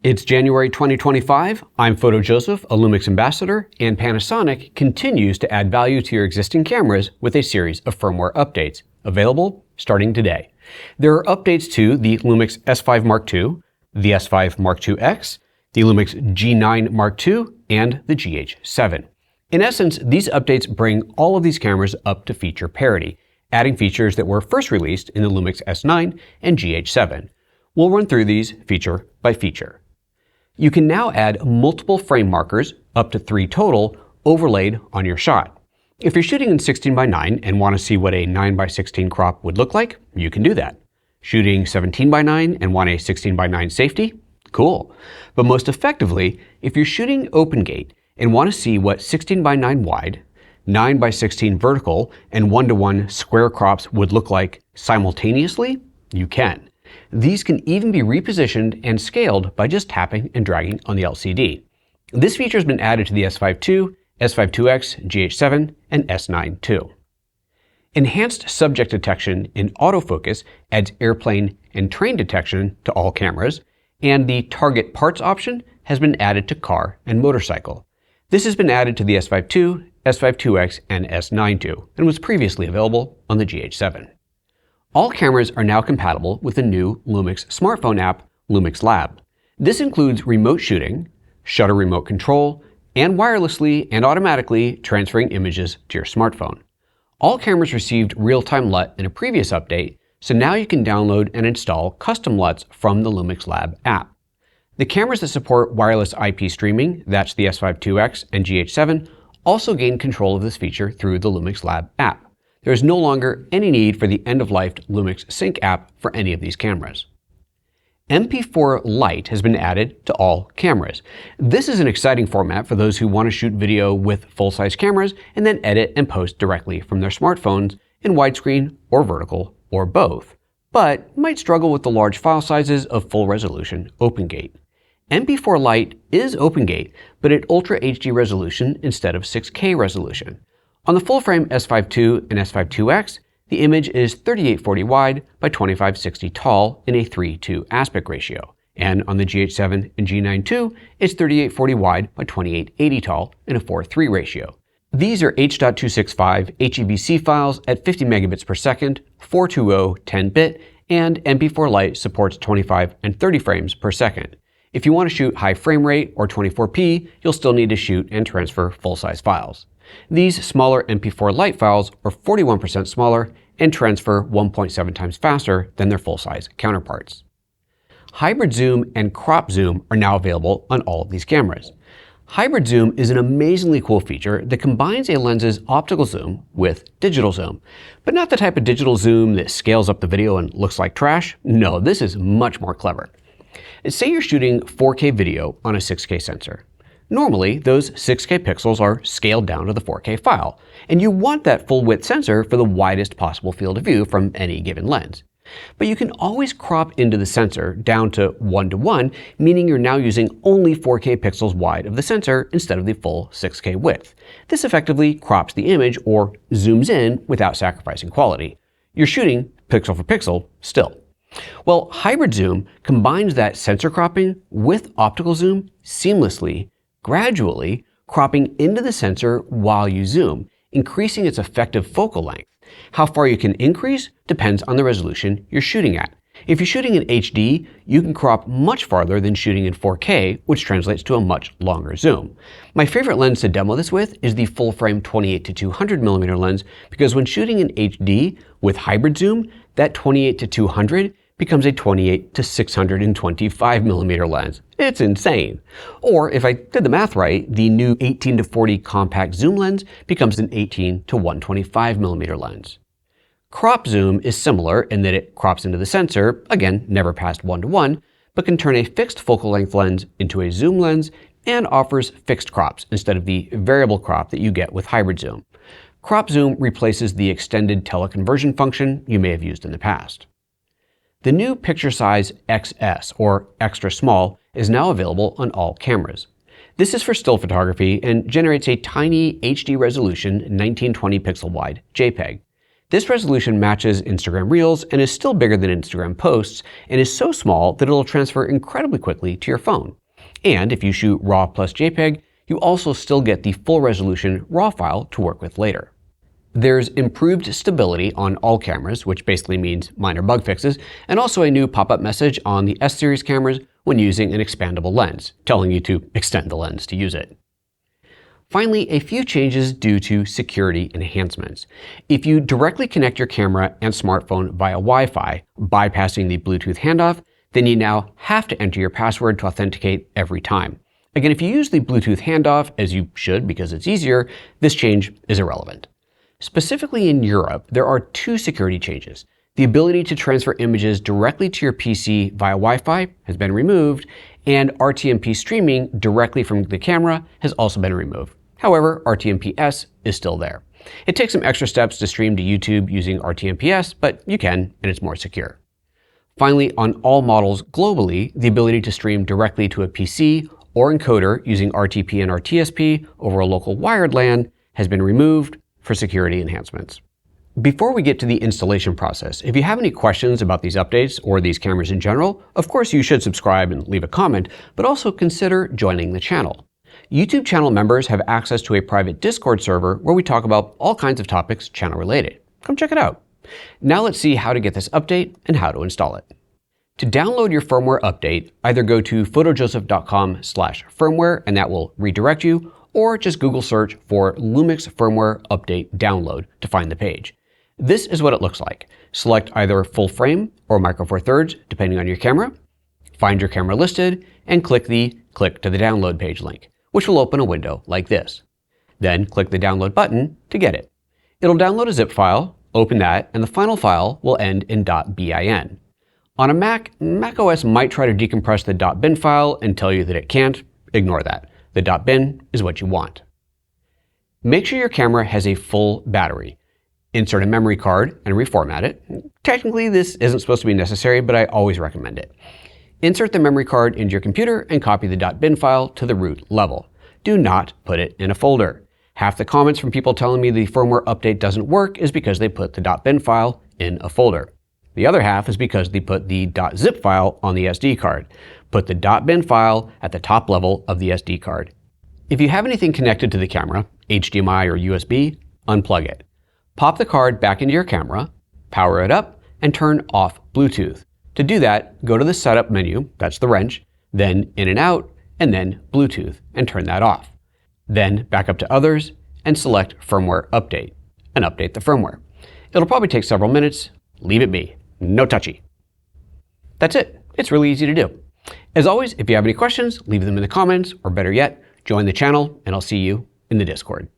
It's January 2025. I'm PhotoJoseph, a LUMIX ambassador, and Panasonic continues to add value to your existing cameras with a series of firmware updates, available starting today. There are updates to the LUMIX S5 Mark II, the S5 Mark IIX, the LUMIX G9 Mark II, and the GH7. In essence, these updates bring all of these cameras up to feature parity, adding features that were first released in the LUMIX S9 and GH7. We'll run through these feature by feature. You can now add multiple frame markers, up to 3 total, overlaid on your shot. If you're shooting in 16:9 and want to see what a 9:16 crop would look like, you can do that. Shooting 17:9 and want a 16:9 safety? Cool. But most effectively, if you're shooting open gate and want to see what 16:9 wide, 9:16 vertical, and 1:1 square crops would look like simultaneously, you can. These can even be repositioned and scaled by just tapping and dragging on the LCD. This feature has been added to the S5II, S5IIX, GH7, and S9II. Enhanced subject detection in autofocus adds airplane and train detection to all cameras, and the target parts option has been added to car and motorcycle. This has been added to the S5II, S5IIX, and S9II, and was previously available on the GH7. All cameras are now compatible with the new LUMIX smartphone app, LUMIX Lab. This includes remote shooting, shutter remote control, and wirelessly and automatically transferring images to your smartphone. All cameras received real-time LUT in a previous update, so now you can download and install custom LUTs from the LUMIX Lab app. The cameras that support wireless IP streaming, that's the S5IIX and GH7, also gain control of this feature through the LUMIX Lab app. There is no longer any need for the end-of-life LUMIX Sync app for any of these cameras. MP4 Lite has been added to all cameras. This is an exciting format for those who want to shoot video with full-size cameras and then edit and post directly from their smartphones in widescreen or vertical or both, but might struggle with the large file sizes of full-resolution OpenGate. MP4 Lite is OpenGate, but at Ultra HD resolution instead of 6K resolution. On the full-frame S5II and S5IIX, the image is 3840 wide by 2560 tall in a 3:2 aspect ratio. And on the GH7 and G9II, it's 3840 wide by 2880 tall in a 4:3 ratio. These are H.265 HEVC files at 50 megabits per second, 420 10-bit, and MP4 Lite supports 25 and 30 frames per second. If you want to shoot high frame rate or 24p, you'll still need to shoot and transfer full-size files. These smaller MP4 Lite files are 41% smaller and transfer 1.7 times faster than their full-size counterparts. Hybrid zoom and crop zoom are now available on all of these cameras. Hybrid zoom is an amazingly cool feature that combines a lens's optical zoom with digital zoom, but not the type of digital zoom that scales up the video and looks like trash. No, this is much more clever. Say you're shooting 4K video on a 6K sensor. Normally, those 6K pixels are scaled down to the 4K file, and you want that full-width sensor for the widest possible field of view from any given lens. But you can always crop into the sensor down to 1:1, meaning you're now using only 4K pixels wide of the sensor instead of the full 6K width. This effectively crops the image or zooms in without sacrificing quality. You're shooting pixel for pixel still. Well, hybrid zoom combines that sensor cropping with optical zoom seamlessly, gradually cropping into the sensor while you zoom, increasing its effective focal length. How far you can increase depends on the resolution you're shooting at. If you're shooting in HD, you can crop much farther than shooting in 4K, which translates to a much longer zoom. My favorite lens to demo this with is the full-frame 28-200mm lens, because when shooting in HD with hybrid zoom, that 28-200 becomes a 28-625mm lens. It's insane. Or if I did the math right, the new 18-40 compact zoom lens becomes an 18-125mm lens. Crop zoom is similar in that it crops into the sensor, again, never past 1:1, but can turn a fixed focal length lens into a zoom lens and offers fixed crops instead of the variable crop that you get with hybrid zoom. Crop zoom replaces the extended teleconversion function you may have used in the past. The new picture size XS, or extra small, is now available on all cameras. This is for still photography and generates a tiny HD resolution 1920 pixel wide JPEG. This resolution matches Instagram Reels and is still bigger than Instagram posts and is so small that it'll transfer incredibly quickly to your phone. And if you shoot RAW plus JPEG, you also still get the full resolution RAW file to work with later. There's improved stability on all cameras, which basically means minor bug fixes, and also a new pop-up message on the S series cameras when using an expandable lens, telling you to extend the lens to use it. Finally, a few changes due to security enhancements. If you directly connect your camera and smartphone via Wi-Fi, bypassing the Bluetooth handoff, then you now have to enter your password to authenticate every time. Again, if you use the Bluetooth handoff, as you should because it's easier, this change is irrelevant. Specifically in Europe, there are two security changes. The ability to transfer images directly to your PC via Wi-Fi has been removed, and RTMP streaming directly from the camera has also been removed. However, RTMP-S is still there. It takes some extra steps to stream to YouTube using RTMP-S, but you can, and it's more secure. Finally, on all models globally, the ability to stream directly to a PC or encoder using RTP and RTSP over a local wired LAN has been removed for security enhancements. Before we get to the installation process, if you have any questions about these updates or these cameras in general, of course you should subscribe and leave a comment, but also consider joining the channel. YouTube channel members have access to a private Discord server where we talk about all kinds of topics channel related. Come check it out. Now let's see how to get this update and how to install it. To download your firmware update, either go to photojoseph.com/firmware and that will redirect you, or just Google search for LUMIX Firmware Update Download to find the page. This is what it looks like. Select either full frame or micro four thirds, depending on your camera. Find your camera listed and click the Click to the Download page link, which will open a window like this. Then click the Download button to get it. It'll download a zip file, open that, and the final file will end in .bin. On a Mac, macOS might try to decompress the .bin file and tell you that it can't. Ignore that. The .bin is what you want. Make sure your camera has a full battery. Insert a memory card and reformat it. Technically, this isn't supposed to be necessary, but I always recommend it. Insert the memory card into your computer and copy the .bin file to the root level. Do not put it in a folder. Half the comments from people telling me the firmware update doesn't work is because they put the .bin file in a folder. The other half is because they put the .zip file on the SD card. Put the .bin file at the top level of the SD card. If you have anything connected to the camera, HDMI or USB, unplug it. Pop the card back into your camera, power it up, and turn off Bluetooth. To do that, go to the Setup menu, that's the wrench, then In and Out, and then Bluetooth, and turn that off. Then back up to Others, and select Firmware Update, and update the firmware. It'll probably take several minutes. Leave it be. No touchy. That's it. It's really easy to do. As always, if you have any questions, leave them in the comments, or better yet, join the channel, and I'll see you in the Discord.